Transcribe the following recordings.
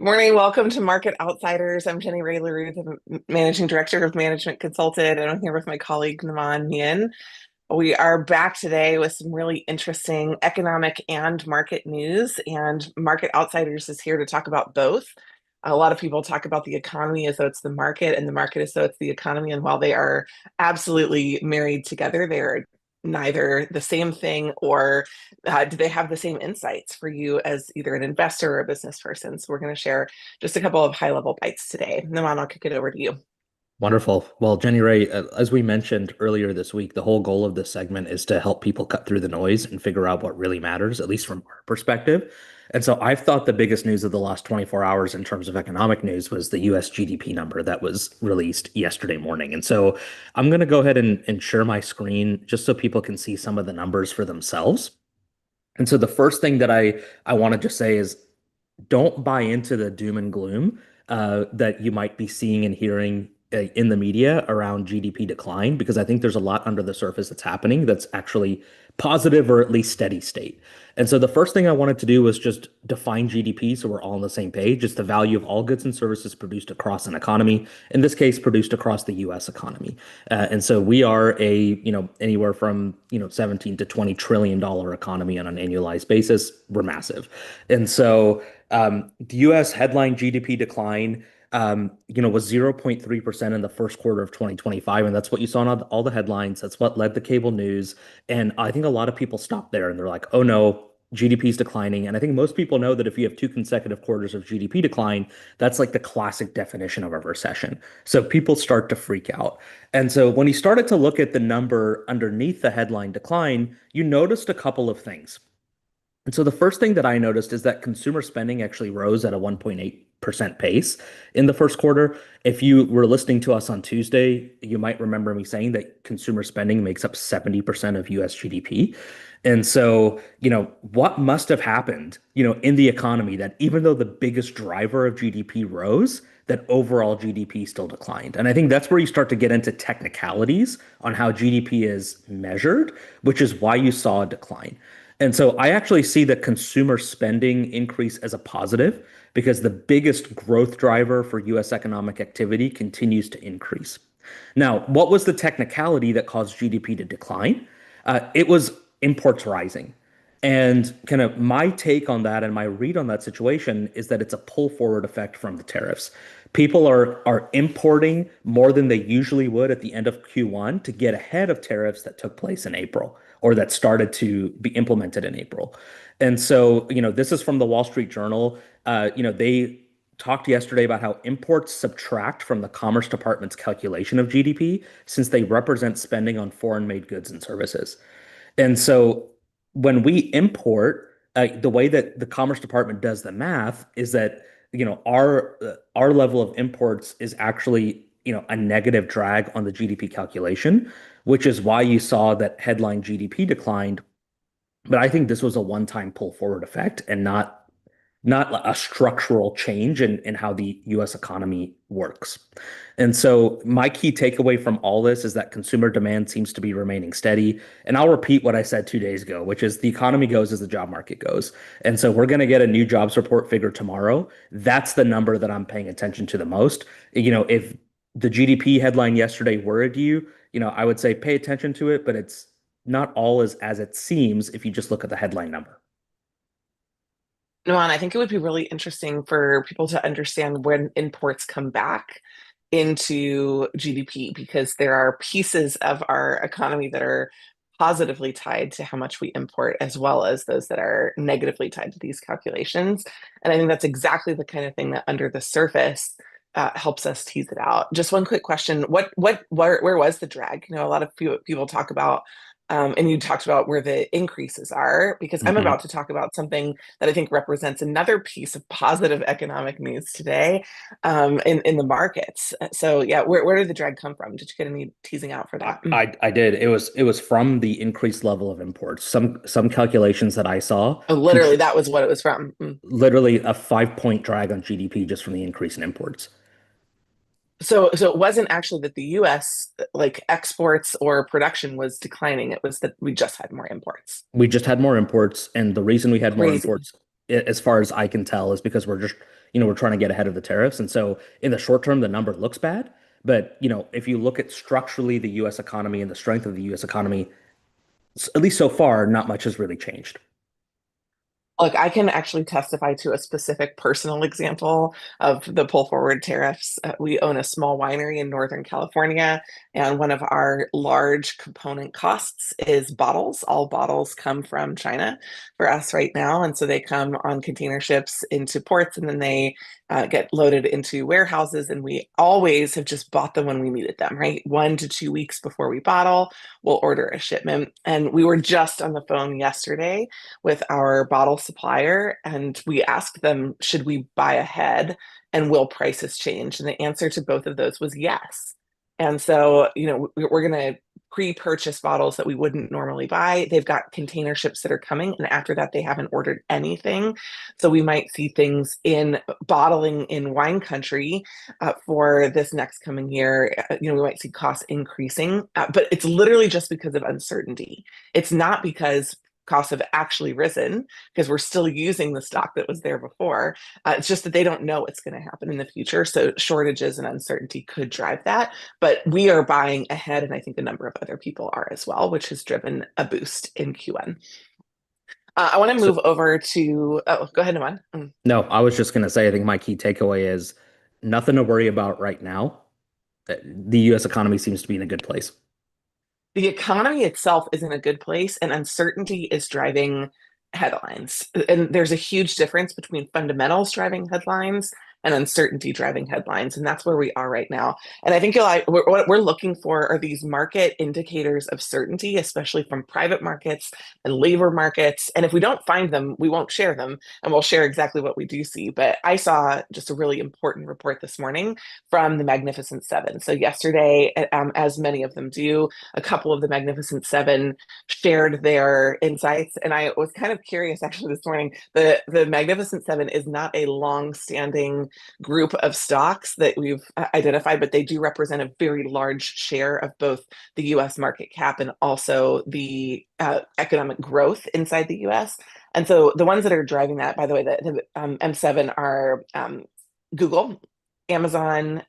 Morning, welcome to Market Outsiders. I'm Jenny Rae, the Managing Director of Management Consulted, and I'm here with my colleague Namaan Yin. We are back today with some really interesting economic and market news, and Market Outsiders is here to talk about both. A lot of people talk about the economy as though it's the market, and the market as though it's the economy. And while they are absolutely married together, they are neither the same thing or do they have the same insights for you as either an investor or a business person. So we're going to share just a couple of high level bites today. Naman, I'll kick it over to you. Wonderful. Well, Jenny Rae, as we mentioned earlier this week, the whole goal of this segment is to help people cut through the noise and figure out what really matters, at least from our perspective. And so I've thought the biggest news of the last 24 hours in terms of economic news was the US GDP number that was released yesterday morning. And so I'm going to go ahead and share my screen just so people can see some of the numbers for themselves. And so the first thing that I want to just say is don't buy into the doom and gloom that you might be seeing and hearing in the media around GDP decline, because I think there's a lot under the surface that's happening that's actually positive or at least steady state. And so the first thing I wanted to do was just define GDP so we're all on the same page. It's the value of all goods and services produced across an economy, in this case, produced across the US economy. And so we are anywhere from, 17 to 20 trillion dollar economy on an annualized basis. We're massive. And so the US headline GDP decline, was 0.3% in the first quarter of 2025. And that's what you saw in all the headlines. That's what led the cable news. And I think a lot of people stopped there and they're like, oh no, GDP is declining. And I think most people know that if you have two consecutive quarters of GDP decline, that's like the classic definition of a recession. So people start to freak out. And so when you started to look at the number underneath the headline decline, you noticed a couple of things. And so the first thing that I noticed is that consumer spending actually rose at a 1.8% pace in the first quarter. If you were listening to us on Tuesday, you might remember me saying that consumer spending makes up 70% of US GDP. And so, what must have happened, in the economy that even though the biggest driver of GDP rose, that overall GDP still declined. And I think that's where you start to get into technicalities on how GDP is measured, which is why you saw a decline. And so I actually see the consumer spending increase as a positive because the biggest growth driver for US economic activity continues to increase. Now, what was the technicality that caused GDP to decline? It was imports rising. And kind of my take on that and my read on that situation is that it's a pull forward effect from the tariffs. People are importing more than they usually would at the end of Q1 to get ahead of tariffs that took place in April or that started to be implemented in April. And so, this is from the Wall Street Journal. They talked yesterday about how imports subtract from the Commerce Department's calculation of GDP since they represent spending on foreign made goods and services. And so when we import, the way that the Commerce Department does the math is that our level of imports is actually a negative drag on the GDP calculation, which is why you saw that headline GDP declined. But I think this was a one-time pull forward effect and not a structural change in how the US economy works. And so my key takeaway from all this is that consumer demand seems to be remaining steady. And I'll repeat what I said 2 days ago, which is the economy goes as the job market goes. And so we're going to get a new jobs report figure tomorrow. That's the number that I'm paying attention to the most. If the GDP headline yesterday worried you, I would say pay attention to it, but it's not all as it seems if you just look at the headline number. No, and I think it would be really interesting for people to understand when imports come back into GDP because there are pieces of our economy that are positively tied to how much we import, as well as those that are negatively tied to these calculations. And I think that's exactly the kind of thing that under the surface helps us tease it out. Just one quick question: where was the drag? A lot of people talk about and you talked about where the increases are, because I'm Mhm. about to talk about something that I think represents another piece of positive economic news today in the markets. So yeah, where did the drag come from? Did you get any teasing out for that? I did. It was from the increased level of imports. Some calculations that I saw, Oh, literally, that was what it was from. literally a 5 point drag on GDP just from the increase in imports. So it wasn't actually that the US like exports or production was declining. It was that we just had more imports. We just had more imports, and the reason we had more imports, Crazy. as far as I can tell, is because we're just, we're trying to get ahead of the tariffs. And so in the short term, the number looks bad. But, if you look at structurally the US economy and the strength of the US economy, at least so far, not much has really changed. Look, I can actually testify to a specific personal example of the pull forward tariffs. We own a small winery in Northern California, and one of our large component costs is bottles. All bottles come from China for us right now. And so they come on container ships into ports, and then they get loaded into warehouses. And we always have just bought them when we needed them, right? 1 to 2 weeks before we bottle, we'll order a shipment. And we were just on the phone yesterday with our bottle supplier, and we asked them, should we buy ahead and will prices change? And the answer to both of those was yes. And so, we're going to pre-purchase bottles that we wouldn't normally buy. They've got container ships that are coming, and after that, they haven't ordered anything. So we might see things in bottling in wine country for this next coming year. We might see costs increasing, but it's literally just because of uncertainty. It's not because costs have actually risen, because we're still using the stock that was there before. It's just that they don't know what's going to happen in the future. So shortages and uncertainty could drive that. But we are buying ahead, and I think a number of other people are as well, which has driven a boost in Q1. I want to So, move over to, oh, go ahead, Naman. no, I was just going to say, I think my key takeaway is nothing to worry about right now. The US economy seems to be in a good place. The economy itself is in a good place, and uncertainty is driving headlines. And there's a huge difference between fundamentals driving headlines and uncertainty driving headlines. And that's where we are right now. And I think what we're looking for are these market indicators of certainty, especially from private markets and labor markets. And if we don't find them, we won't share them, and we'll share exactly what we do see. But I saw just a really important report this morning from the Magnificent Seven. So yesterday, as many of them do, a couple of the Magnificent Seven shared their insights. And I was kind of curious actually this morning. The Magnificent Seven is not a long-standing group of stocks that we've identified, but they do represent a very large share of both the US market cap and also the economic growth inside the US. And so the ones that are driving that, by the way, the M7 are Google, Amazon,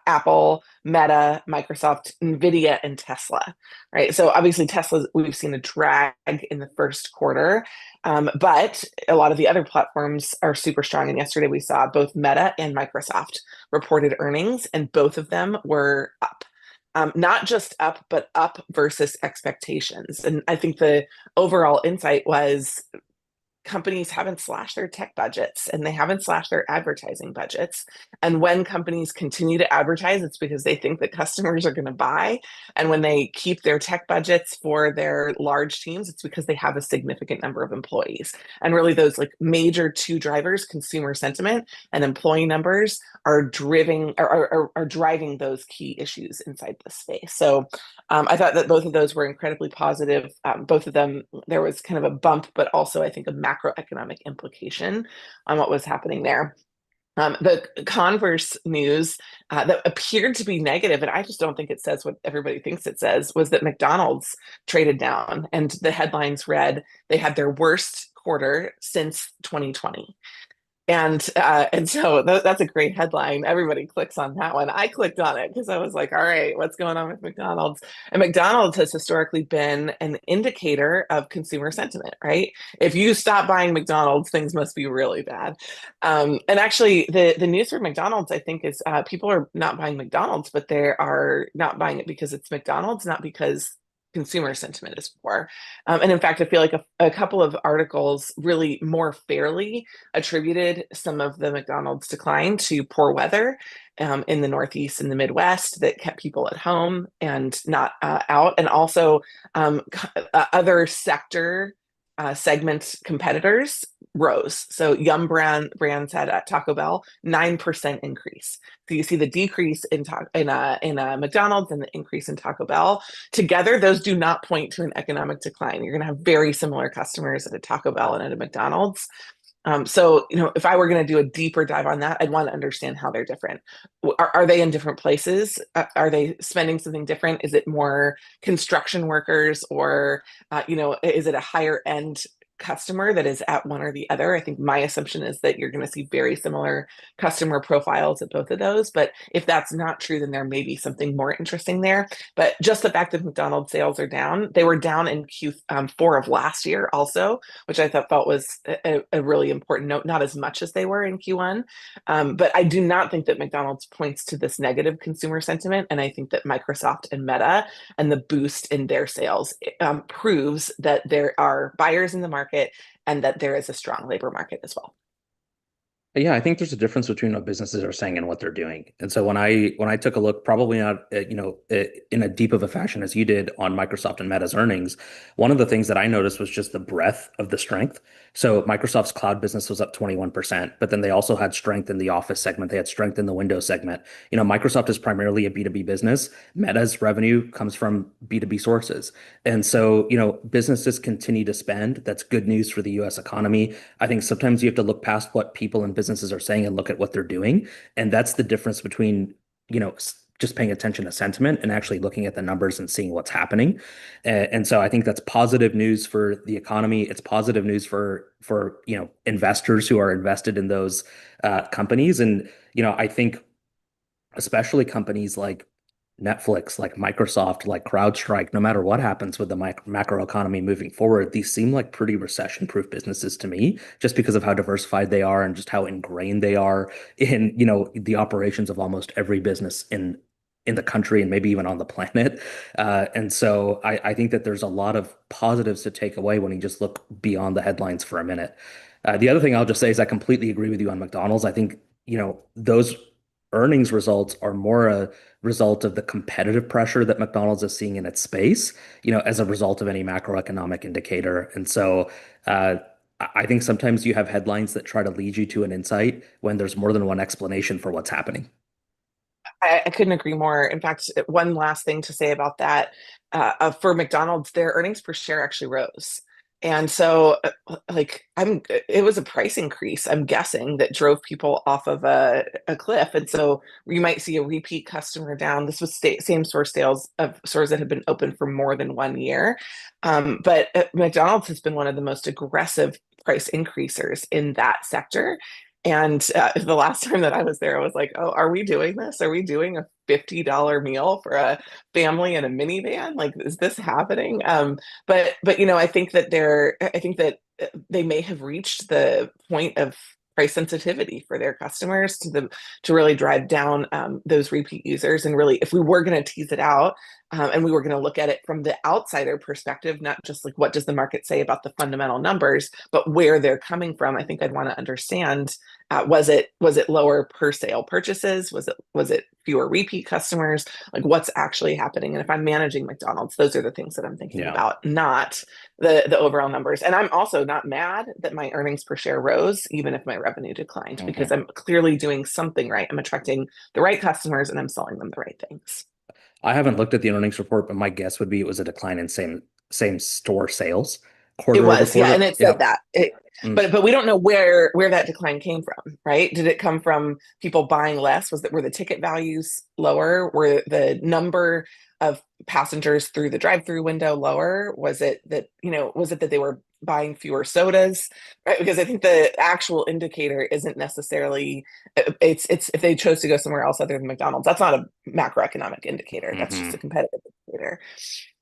Apple, Meta, Microsoft, Nvidia, and Tesla, right? So obviously Tesla, we've seen a drag in the first quarter, but a lot of the other platforms are super strong. And yesterday we saw both Meta and Microsoft reported earnings, and both of them were up. Not just up, but up versus expectations. And I think the overall insight was companies haven't slashed their tech budgets, and they haven't slashed their advertising budgets. And when companies continue to advertise, it's because they think that customers are going to buy. And when they keep their tech budgets for their large teams, it's because they have a significant number of employees. And really, those like major two drivers, consumer sentiment and employee numbers, are driving those key issues inside the space. So I thought that both of those were incredibly positive. Both of them, there was kind of a bump, but also I think a macroeconomic implication on what was happening there. The converse news that appeared to be negative, and I just don't think it says what everybody thinks it says, was that McDonald's traded down, and the headlines read they had their worst quarter since 2020. And so that's a great headline. Everybody clicks on that one. I clicked on it because I was like, all right, what's going on with McDonald's? And McDonald's has historically been an indicator of consumer sentiment, right? If you stop buying McDonald's, things must be really bad. And actually, the news for McDonald's, I think, is people are not buying McDonald's, but they are not buying it because it's McDonald's, not because consumer sentiment is poor. And in fact, I feel like a couple of articles really more fairly attributed some of the McDonald's decline to poor weather in the Northeast and the Midwest that kept people at home and not out. And also other sector segment competitors rose. So Yum brands had at Taco Bell 9% increase. So you see the decrease in McDonald's and the increase in Taco Bell. Together, those do not point to an economic decline. You're going to have very similar customers at a Taco Bell and at a McDonald's. So, if I were going to do a deeper dive on that, I'd want to understand how they're different. Are they in different places? Are they spending something different? Is it more construction workers, or, is it a higher end customer that is at one or the other. I think my assumption is that you're going to see very similar customer profiles at both of those. But if that's not true, then there may be something more interesting there. But just the fact that McDonald's sales are down, they were down in Q4 of last year also, which I thought was a really important note, not as much as they were in Q1. But I do not think that McDonald's points to this negative consumer sentiment. And I think that Microsoft and Meta and the boost in their sales proves that there are buyers in the market and that there is a strong labor market as well. Yeah, I think there's a difference between what businesses are saying and what they're doing. And so when I took a look, probably not in a deep of a fashion as you did on Microsoft and Meta's earnings, one of the things that I noticed was just the breadth of the strength. So Microsoft's cloud business was up 21%, but then they also had strength in the Office segment. They had strength in the Windows segment. Microsoft is primarily a B2B business. Meta's revenue comes from B2B sources. And so, businesses continue to spend. That's good news for the US economy. I think sometimes you have to look past what people and businesses are saying and look at what they're doing. And that's the difference between, just paying attention to sentiment and actually looking at the numbers and seeing what's happening. And so I think that's positive news for the economy. It's positive news for investors who are invested in those companies. And I think especially companies like Netflix, like Microsoft, like CrowdStrike, no matter what happens with the macro economy moving forward, these seem like pretty recession-proof businesses to me, just because of how diversified they are and just how ingrained they are in, the operations of almost every business in the country and maybe even on the planet. And so I think that there's a lot of positives to take away when you just look beyond the headlines for a minute. The other thing I'll just say is I completely agree with you on McDonald's. I think, those earnings results are more a result of the competitive pressure that McDonald's is seeing in its space, as a result of any macroeconomic indicator. And so I think sometimes you have headlines that try to lead you to an insight when there's more than one explanation for what's happening. I couldn't agree more. In fact, one last thing to say about that, for McDonald's, their earnings per share actually rose. And so, it was a price increase, I'm guessing, that drove people off of a cliff. And so you might see a repeat customer down. This was same store sales of stores that had been open for more than 1 year. But McDonald's has been one of the most aggressive price increasers in that sector. And the last time that I was there, I was like, oh, are we doing this? Are we doing a $50 meal for a family in a minivan? Like, is this happening? But I think that they may have reached the point of price sensitivity for their customers to really drive down those repeat users. And really, if we were going to tease it out, and we were going to look at it from the outsider perspective, not just like what does the market say about the fundamental numbers, but where they're coming from. I think I'd want to understand, was it lower per sale purchases? Was it fewer repeat customers? Like, what's actually happening? And if I'm managing McDonald's, those are the things that I'm thinking Yeah. about, not the overall numbers. And I'm also not mad that my earnings per share rose, even if my revenue declined, because Mhm. I'm clearly doing something right. I'm attracting the right customers and I'm selling them the right things. I haven't looked at the earnings report, but my guess would be it was a decline in same store sales It quarter over was, yeah, and quarter. it said Yeah. that. Mm. But we don't know where that decline came from, right? Did it come from people buying less? Were the ticket values lower? Were the number of passengers through the drive-through window lower? Was it that they were buying fewer sodas? Right? Because I think the actual indicator isn't necessarily it's if they chose to go somewhere else other than McDonald's. That's not a macroeconomic indicator. That's just Hmm. a competitive indicator.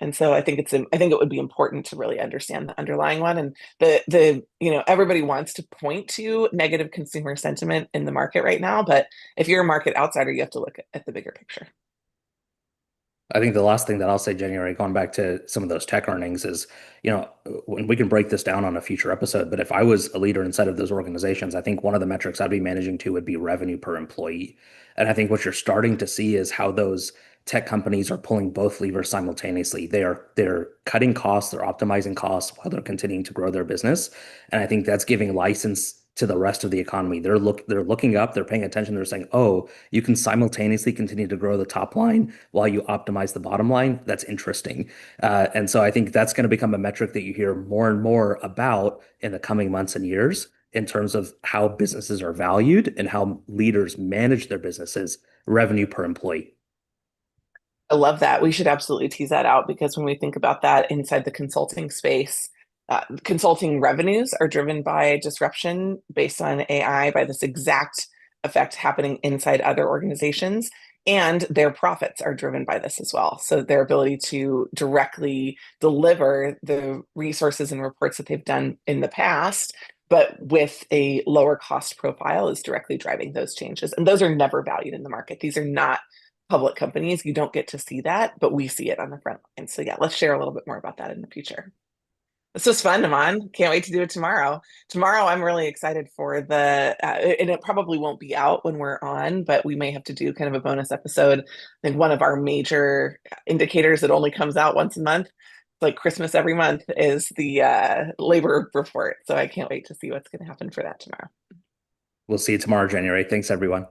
And so I think it would be important to really understand the underlying one. And everybody wants to point to negative consumer sentiment in the market right now, but if you're a market outsider, you have to look at the bigger picture. I think the last thing that I'll say, January, going back to some of those tech earnings is, when we can break this down on a future episode, but if I was a leader inside of those organizations, I think one of the metrics I'd be managing to would be revenue per employee. And I think what you're starting to see is how those tech companies are pulling both levers simultaneously. They're cutting costs, they're optimizing costs while they're continuing to grow their business. And I think that's giving license to the rest of the economy. They're looking up, they're paying attention, they're saying, oh, you can simultaneously continue to grow the top line while you optimize the bottom line. That's interesting. And so I think that's going to become a metric that you hear more and more about in the coming months and years in terms of how businesses are valued and how leaders manage their businesses, revenue per employee. I love that. We should absolutely tease that out because when we think about that inside the consulting space, Consulting revenues are driven by disruption based on AI, by this exact effect happening inside other organizations. And their profits are driven by this as well. So their ability to directly deliver the resources and reports that they've done in the past, but with a lower cost profile, is directly driving those changes. And those are never valued in the market. These are not public companies. You don't get to see that, but we see it on the front line. So yeah, let's share a little bit more about that in the future. This was fun, Naman. Can't wait to do it tomorrow. Tomorrow, I'm really excited for and it probably won't be out when we're on, but we may have to do kind of a bonus episode. I think one of our major indicators that only comes out once a month, like Christmas every month, is the labor report. So I can't wait to see what's going to happen for that tomorrow. We'll see you tomorrow, January. Thanks, everyone.